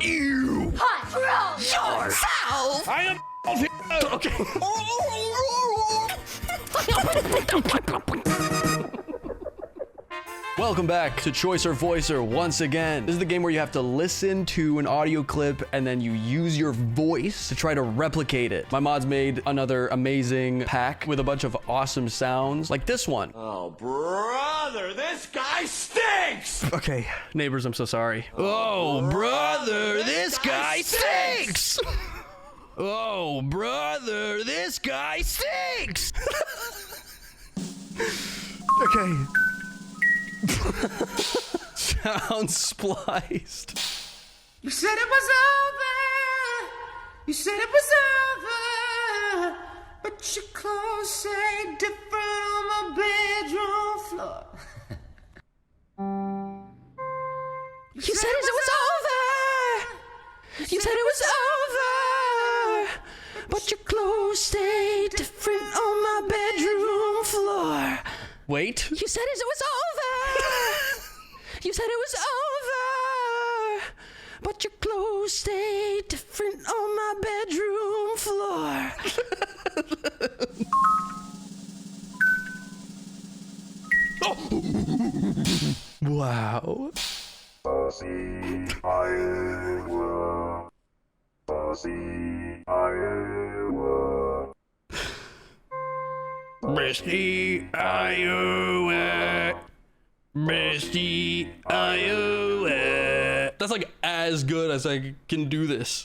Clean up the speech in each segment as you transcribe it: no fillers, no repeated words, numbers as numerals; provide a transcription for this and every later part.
You control yourself. I am Okay. Welcome back to Choice or Voicer once again. This is the game where you have to listen to an audio clip and then you use your voice to try to replicate it. My mods made another amazing pack with a bunch of awesome sounds like this one. Oh, brother, this guy stinks! Okay, neighbors, I'm so sorry. Oh, brother, this guy stinks! Oh, brother, this guy stinks! Okay. Sound spliced. You said it was over. You said it was over. But your clothes say different on my bedroom floor. You said it was over. You said it was over. But your clothes stay different on my bedroom floor. Wait. You said it was over. You said it was over. But your clothes stay different on my bedroom floor. Wow. Pussy, Iowa. Pussy, Iowa. Misty, Iowa. Misty, Iowa. That's like as good as I can do this.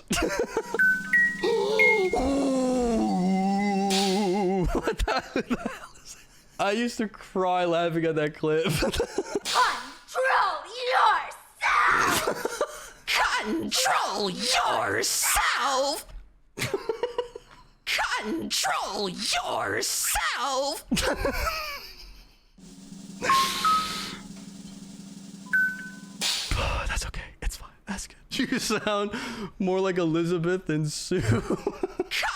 What the hell is that? I used to cry laughing at that clip. Control yourself! Control yourself! Control yourself! That's okay. It's fine. That's good. You sound more like Elizabeth than Sue.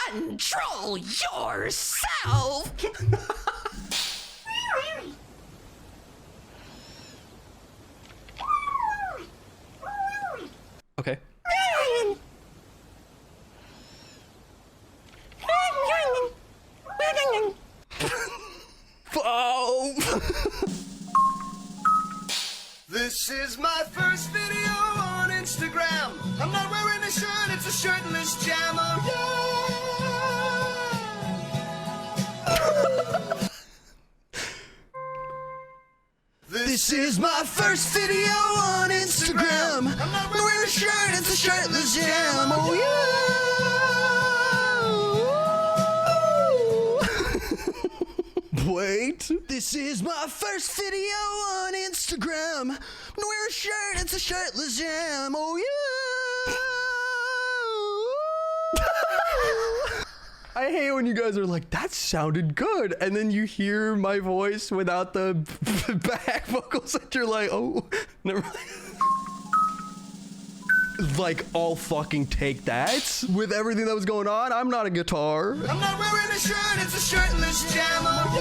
Control yourself! Okay. Oh. This is my first video on Instagram. I'm not wearing a shirt, it's a shirtless jam. Oh, yeah. This is my first video on Instagram. I'm not wearing a shirt, it's a shirtless jam. Oh, yeah. Wait. This is my first video on Instagram. I'm not wearing a shirt, it's a shirtless jam. Oh, yeah. I hate when you guys are like, that sounded good. And then you hear my voice without the back vocals and you're like, oh, never mind. Like, I'll fucking take that. With everything that was going on, I'm not a guitar. I'm not wearing a shirt, it's a shirtless jam. Oh,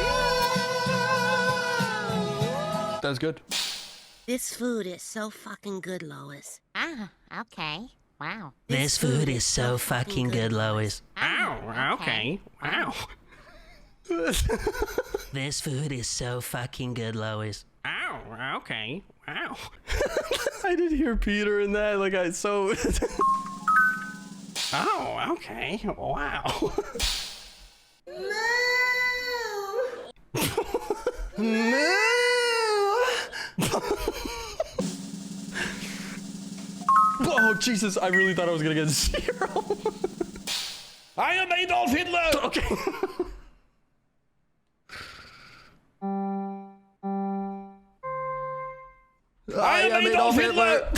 yeah. That was good. This food is so fucking good, Lois. Ah, okay. Wow. This food is so fucking good, Lois. Oh, okay. Wow. This food is so fucking good, Lois. Oh, okay. Wow. I didn't hear Peter in that. Like, I so. Oh, okay. Wow. No. Oh, Jesus. I really thought I was going to get 0. I am Adolf Hitler! Okay. I am Adolf Hitler!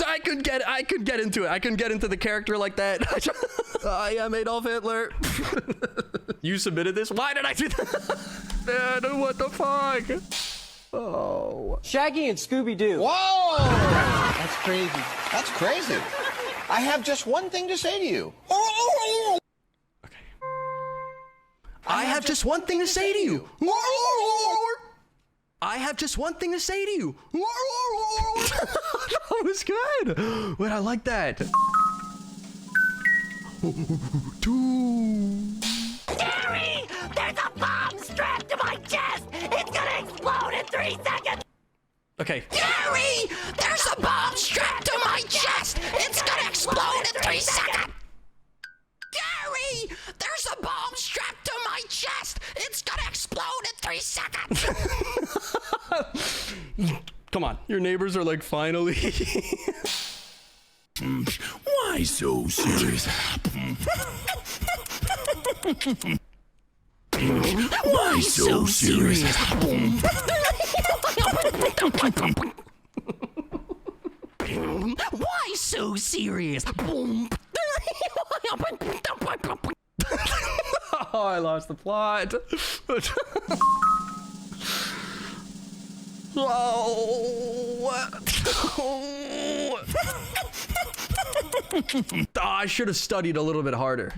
I could get into it. I couldn't get into the character like that. I am Adolf Hitler. You submitted this? Why did I do that? Man, what the fuck? Oh. Shaggy and Scooby-Doo. Whoa! That's crazy. That's crazy. I have just one thing to say to you. Okay. I have just one thing to say to you. I have just one thing to say to you. That was good. Wait, I like that. Gary! There's a bomb strapped to my chest! It's gonna explode in 3 seconds! Okay. Gary, there's a bomb strapped to my chest. It's gonna explode in 3 seconds. Gary, there's a bomb strapped to my chest. It's gonna explode in 3 seconds. Come on. Your neighbors are like, finally. Why so serious? Why so serious? Why so serious? Oh, I lost the plot. Oh, I should have studied a little bit harder.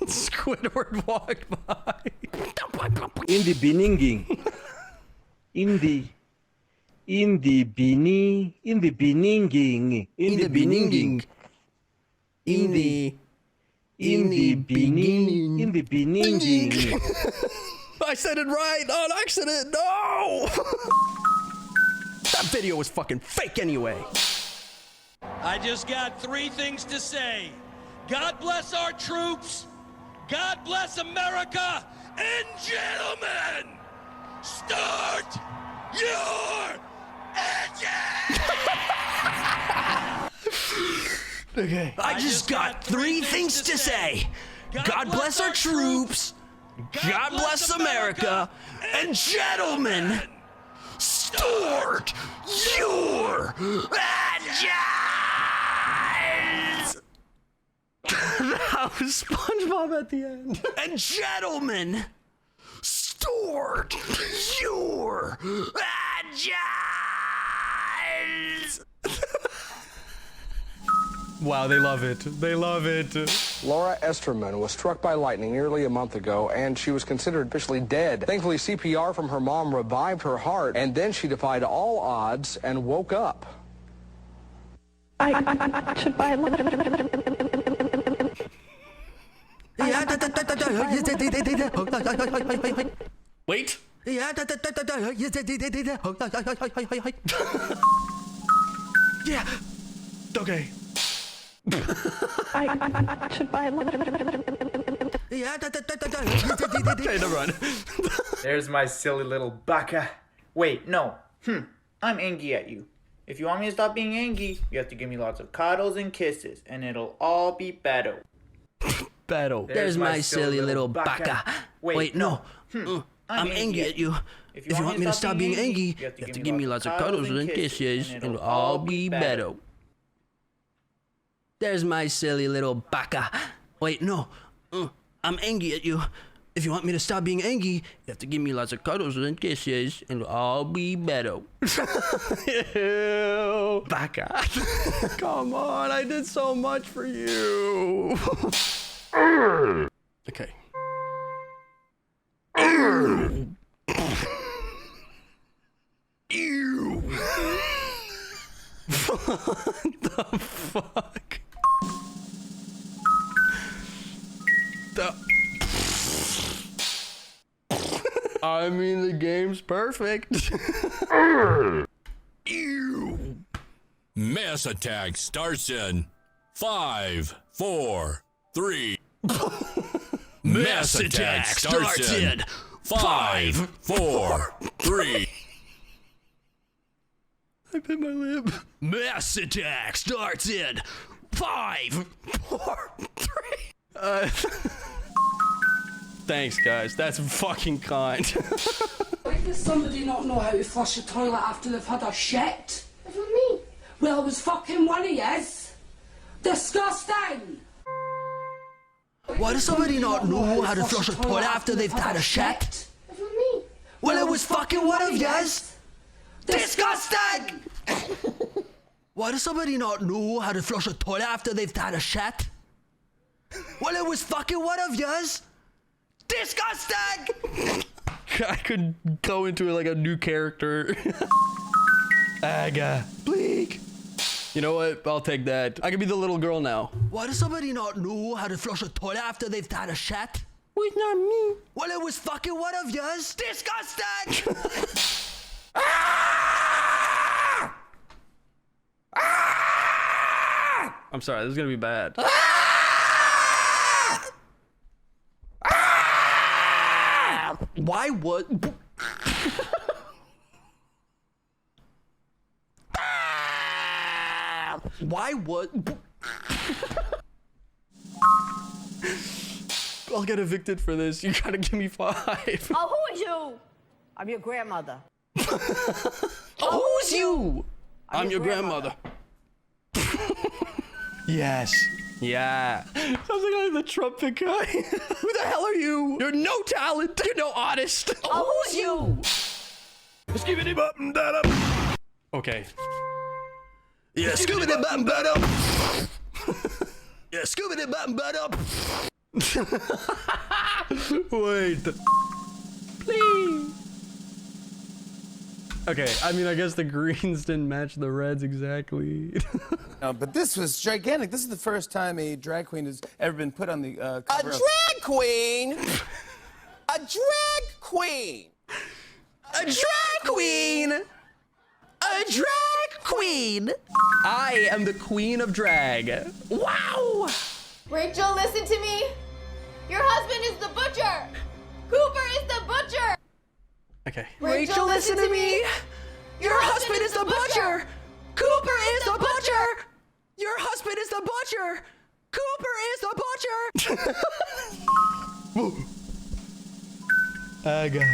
Squidward walked by. In the beginning. In the beginning. In the beginning. In the beginning. In the beginning. In the beginning. I said it right on accident. No. That video was fucking fake anyway. I just got 3 things to say. God bless our troops. God bless America. And gentlemen, start your engine! Okay. I just got 3 things to say. God bless our troops. God bless America. And gentlemen, start your engines. That was SpongeBob at the end. And gentlemen, start your engines. Wow, they love it. They love it. Laura Esterman was struck by lightning nearly a month ago, and she was considered officially dead. Thankfully, CPR from her mom revived her heart, and then she defied all odds and woke up. I should buy Wait. Yeah. Okay. I should buy Okay, never mind. There's my silly little baka. Wait, no. I'm angry at you. If you want me to stop being angry, you have to give me lots of cuddles and kisses, and it'll all be better. Battle. There's my silly little baka. Wait, no. I'm angry at you. If you want me to stop being angry, you have to give me lots of cuddles and kisses, and it'll all be better. There's my silly little baka. Wait, no. I'm angry at you. If you want me to stop being angry, you have to give me lots of cuddles and kisses, and it'll all be better. Ew. Baka. Come on, I did so much for you. Okay. Ew. What the fuck? I mean, the game's perfect. Ew. Mass attack starts in 5, 4, 3. Mass attack starts in 5, 4, 3. I bit my lip. Mass attack starts in 5, 4, 3. Thanks, guys. That's fucking kind. Why does somebody not know how to flush a toilet after they've had a shit? What do you mean? Well, it was fucking one of yous. Disgusting! Why does somebody not know how to flush a toilet after they've had a shit? What do you mean? Well, it was fucking one of yous. Disgusting! Why does somebody not know how to flush a toilet after they've had a shit? Well, it was fucking one of yous. Disgusting! I could go into like a new character. Aga. Bleak. You know what? I'll take that. I can be the little girl now. Why does somebody not know how to flush a toilet after they've had a shit? Well, it's not me. Well, it was fucking one of yours. Disgusting! I'm sorry, this is gonna be bad. Why would... Why would... I'll get evicted for this. You gotta give me 5. Oh, who are you? I'm your grandmother. Oh, who's you? I'm your grandmother. Yes. Yeah. Sounds like the trumpet guy. Who the hell are you? You're no talent. You're no honest. Oh, who's you? Okay. Yeah, scooby the button butt up. Yeah, scooby the button butt up. Wait. Please. Okay, I mean, I guess the greens didn't match the reds exactly. No, but this was gigantic. This is the first time a drag queen has ever been put on the cover A drag queen? A drag queen? A drag queen? A drag queen? I am the queen of drag. Wow! Rachel, listen to me. Your husband is the butcher. Cooper is the butcher. Okay. Rachel, listen to me. Your husband is the butcher. Cooper is the butcher. Your husband is the butcher. Cooper is the butcher. Aga.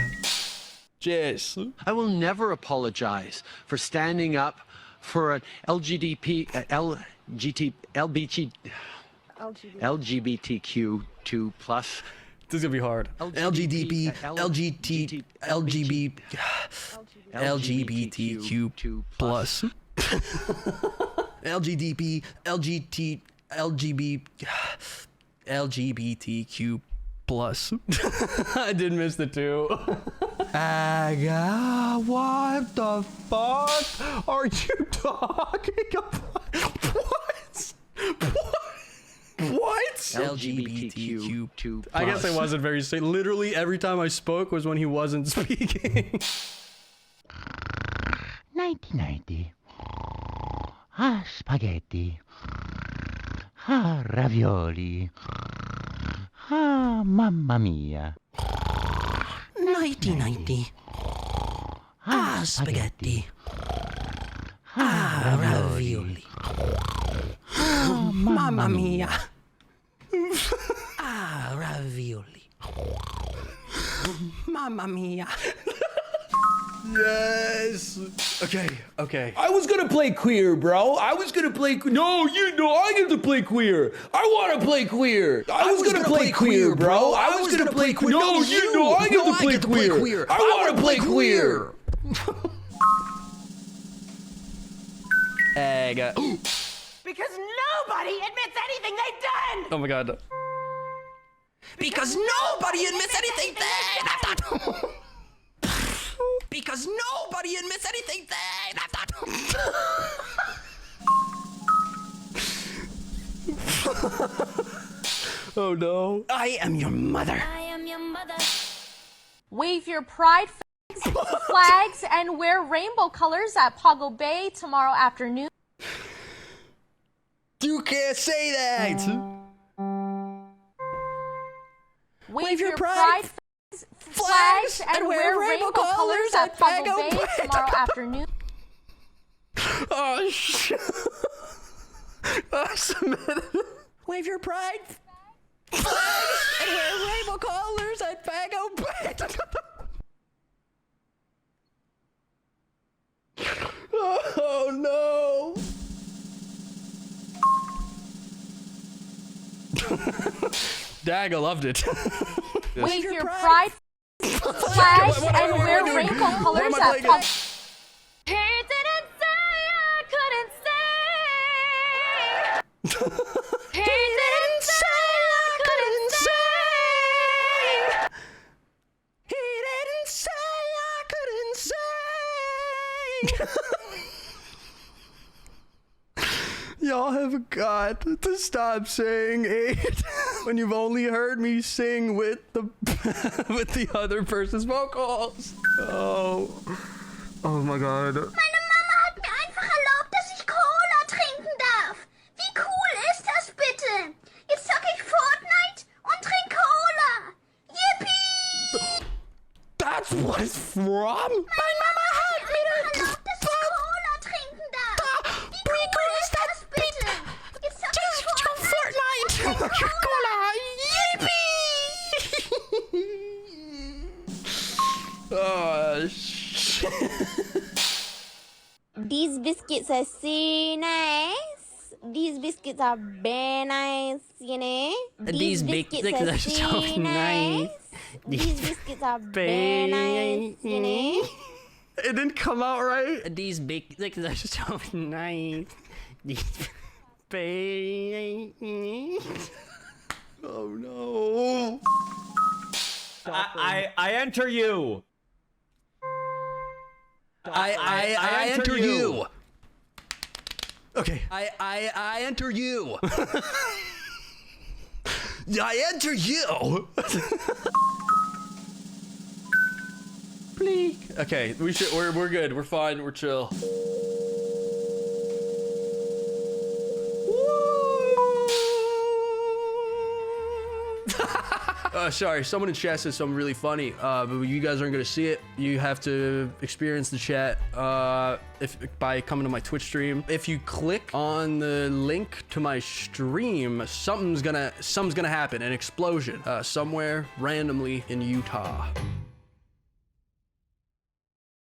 Jess. I will never apologize for standing up for an LGBTQ2+. This is gonna be hard. LGBTQ plus. LGBTQ plus. I did miss the 2. Aga, what the fuck are you talking about? What? What? LGBTQ2+. I guess I wasn't very straight. Literally every time I spoke was when he wasn't speaking. 1990. Ah, spaghetti. Ah, ravioli. Ah, mamma mia. 1990. Ah, spaghetti. Ah, ravioli. Ah, Mamma mia. Ah, ravioli. Mamma mia. Yes. Okay. I was gonna play queer, bro. I was gonna play. No, you know, I get to play queer. I want to play queer. I was gonna play queer, bro. I was gonna play queer. No, you know, I get to play queer. I want to play queer. Aga. Because nobody admits anything they've done. Oh my god. Because nobody admits anything they... Because nobody admits anything they... Oh no. I am your mother. I am your mother. Wave your pride flags and wear rainbow colors at Pago Bay tomorrow afternoon. You can't say that. Wave your pride flags and wear rainbow colors at Pago Bay tomorrow afternoon. Oh shit. Wave your pride flags and wear rainbow colors at Pago Bay. Oh no. Dag, I loved it. Wave your pride flags and wear rainbow colors at Pago. He didn't say I couldn't sing. He didn't say I couldn't sing. Y'all have got to stop saying 8 when you've only heard me sing with the with the other person's vocals. Oh my God. Meine Mama hat mir einfach erlaubt, dass ich Cola trinken darf. Wie cool ist das bitte? Jetzt zocke ich Fortnite und trink Cola. Yippie! That's what it's from? Meine Mama hat mir erlaubt, dass ich Cola trinken darf. Wie cool ist das bitte? Jetzt zocke ich Fortnite und trink Cola. Yippee! Oh, shit. These biscuits are so nice. These biscuits are very nice, you know. These biscuits are so nice. These biscuits are very nice, you know. It didn't come out right. These biscuits are so nice. These Oh no. I enter you. I enter you. Okay. I enter you. I enter you. Please. Okay, we're good. We're fine. We're chill. Sorry, someone in chat said something really funny, but you guys aren't gonna see it. You have to experience the chat by coming to my Twitch stream. If you click on the link to my stream, something's gonna happen, an explosion somewhere randomly in Utah.